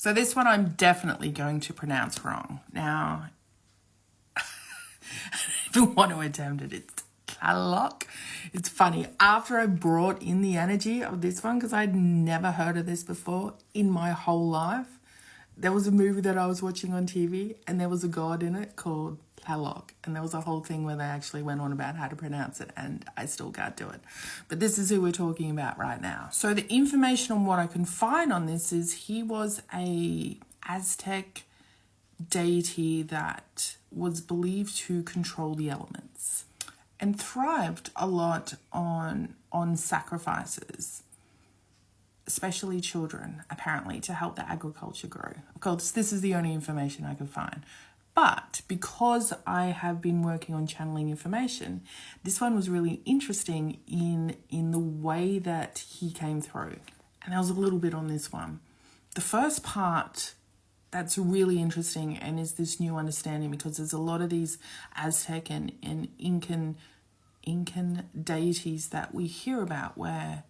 So this one I'm definitely going to pronounce wrong. Now, I don't even want to attempt it. It's tlaloc. It's funny. After I brought in the energy of this one, because I'd never heard of this before in my whole life, there was a movie that I was watching on TV and there was a god in it called tlaloc. And there was a whole thing where they actually went on about how to pronounce it, and I still can't do it. But this is who we're talking about right now. So the information on what I can find on this is he was a Aztec deity that was believed to control the elements and thrived a lot on sacrifices, especially children, apparently, to help the agriculture grow. Of course, this is the only information I could find. But because I have been working on channeling information, this one was really interesting in the way that he came through. And there was a little bit on this one. The first part that's really interesting and is this new understanding, because there's a lot of these Aztec and Incan deities that we hear about where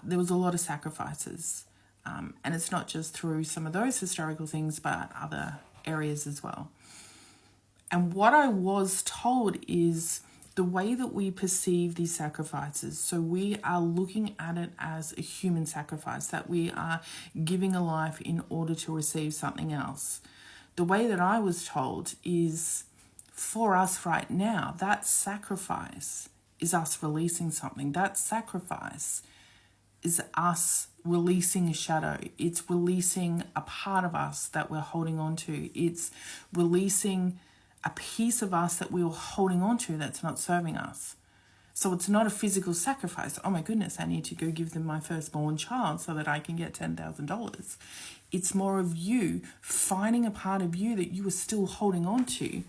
there was a lot of sacrifices. And it's not just through some of those historical things, but other areas as well. And what I was told is the way that we perceive these sacrifices. So we are looking at it as a human sacrifice, that we are giving a life in order to receive something else. The way that I was told is, for us right now, that sacrifice is us releasing something. That sacrifice is us releasing a shadow. It's releasing a part of us that we're holding on to. It's releasing a piece of us that we were holding on to that's not serving us. So it's not a physical sacrifice. Oh my goodness, I need to go give them my firstborn child so that I can get $10,000. It's more of you finding a part of you that you are still holding on to.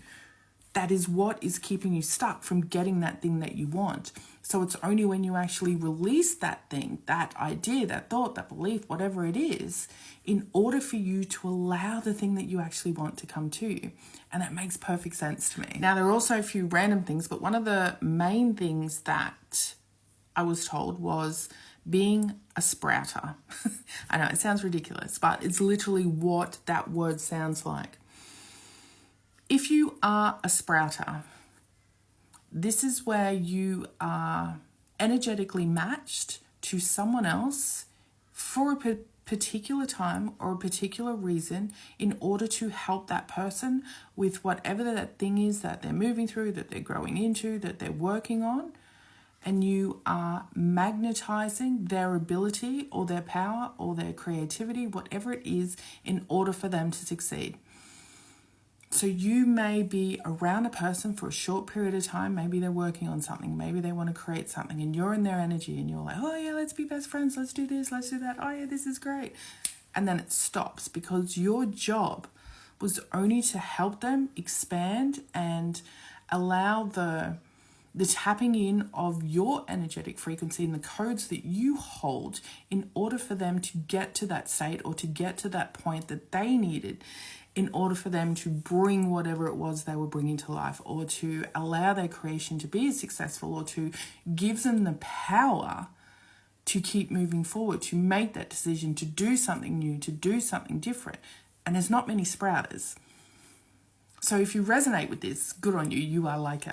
That is what is keeping you stuck from getting that thing that you want. So it's only when you actually release that thing, that idea, that thought, that belief, whatever it is, in order for you to allow the thing that you actually want to come to you. And that makes perfect sense to me. Now, there are also a few random things, but one of the main things that I was told was being a sprouter. I know it sounds ridiculous, but it's literally what that word sounds like. If you are a sprouter, this is where you are energetically matched to someone else for a particular time or a particular reason in order to help that person with whatever that thing is that they're moving through, that they're growing into, that they're working on. And you are magnetizing their ability or their power or their creativity, whatever it is, in order for them to succeed. So you may be around a person for a short period of time. Maybe they're working on something. Maybe they want to create something and you're in their energy and you're like, oh yeah, let's be best friends. Let's do this. Let's do that. Oh yeah, this is great. And then it stops because your job was only to help them expand and allow the tapping in of your energetic frequency and the codes that you hold in order for them to get to that state or to get to that point that they needed in order for them to bring whatever it was they were bringing to life, or to allow their creation to be successful, or to give them the power to keep moving forward, to make that decision, to do something new, to do something different. And there's not many sprouters. So if you resonate with this, good on you. You are like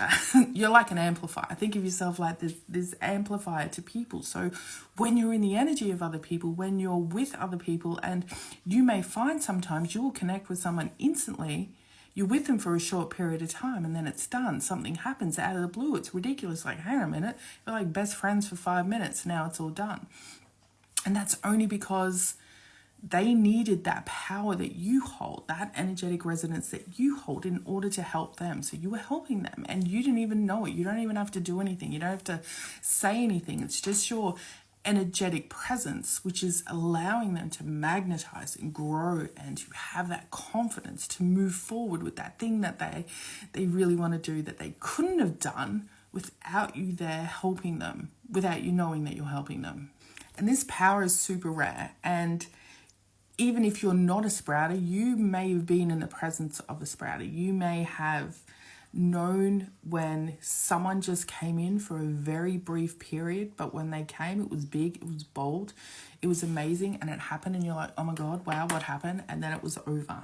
you're like an amplifier. Think of yourself like this amplifier to people. So when you're in the energy of other people, when you're with other people, and you may find sometimes you will connect with someone instantly. You're with them for a short period of time and then it's done. Something happens out of the blue. It's ridiculous. Like, hang on a minute. We're like best friends for 5 minutes. Now it's all done. And that's only because they needed that power that you hold, that energetic resonance that you hold in order to help them. So you were helping them and you didn't even know it. You don't even have to do anything. You don't have to say anything. It's just your energetic presence, which is allowing them to magnetize and grow and to have that confidence to move forward with that thing that they really want to do, that they couldn't have done without you there helping them, without you knowing that you're helping them. And this power is super rare. And even if you're not a sprouter, you may have been in the presence of a sprouter. You may have known when someone just came in for a very brief period, but when they came, it was big, it was bold, it was amazing, and it happened, and you're like, oh my God, wow, what happened? And then it was over.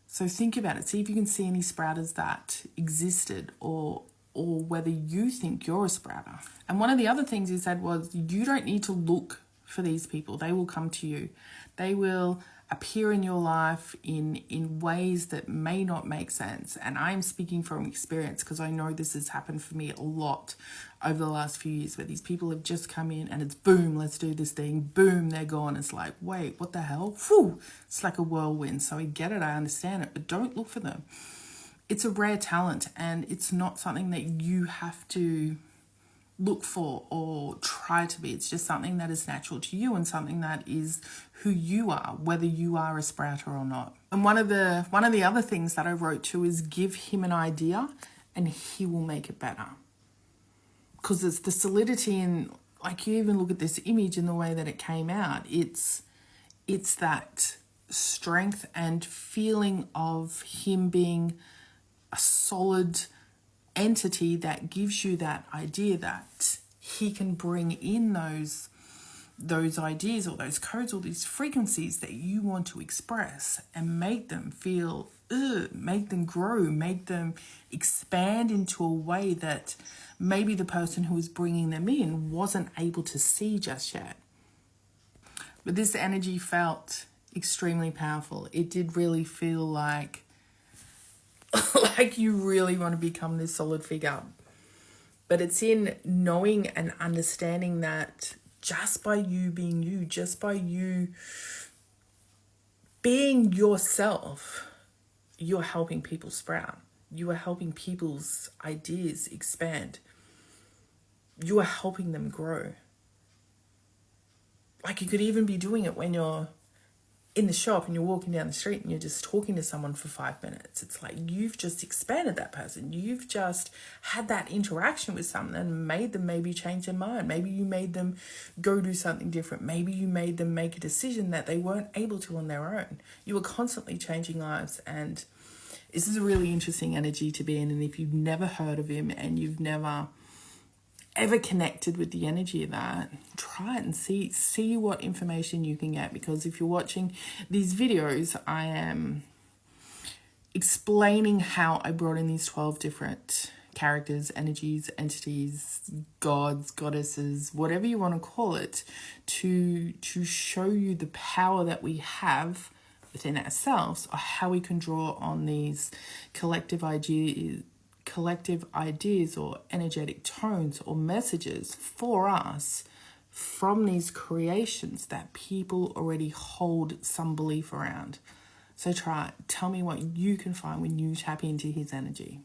So think about it. See if you can see any sprouters that existed, or whether you think you're a sprouter. And one of the other things he said was, you don't need to look for these people. They will come to you. They will appear in your life in ways that may not make sense. And I'm speaking from experience, because I know this has happened for me a lot over the last few years, where these people have just come in and it's boom, let's do this thing. Boom, they're gone. It's like, wait, what the hell? Whew. It's like a whirlwind. So I get it, I understand it, but don't look for them. It's a rare talent, and it's not something that you have to look for or try to be. It's just something that is natural to you, and something that is who you are, whether you are a sprouter or not. And one of the other things that I wrote too is, give him an idea and he will make it better. Because it's the solidity in, like, you even look at this image and the way that it came out, it's that strength and feeling of him being a solid entity that gives you that idea that he can bring in those ideas or those codes or these frequencies that you want to express, and make them feel, make them grow, make them expand into a way that maybe the person who was bringing them in wasn't able to see just yet. But this energy felt extremely powerful. It did really feel like you really want to become this solid figure. But it's in knowing and understanding that just by you being you, just by you being yourself, you're helping people sprout. You are helping people's ideas expand. You are helping them grow. Like, you could even be doing it when you're in the shop and you're walking down the street and you're just talking to someone for 5 minutes. It's like you've just expanded that person. You've just had that interaction with someone and made them maybe change their mind. Maybe you made them go do something different. Maybe you made them make a decision that they weren't able to on their own. You were constantly changing lives, and this is a really interesting energy to be in. And if you've never heard of him and you've never ever connected with the energy of that, try it and see what information you can get. Because if you're watching these videos, I am explaining how I brought in these 12 different characters, energies, entities, gods, goddesses, whatever you want to call it, to show you the power that we have within ourselves, or how we can draw on these collective ideas or energetic tones or messages for us from these creations that people already hold some belief around. So try it. Tell me what you can find when you tap into his energy.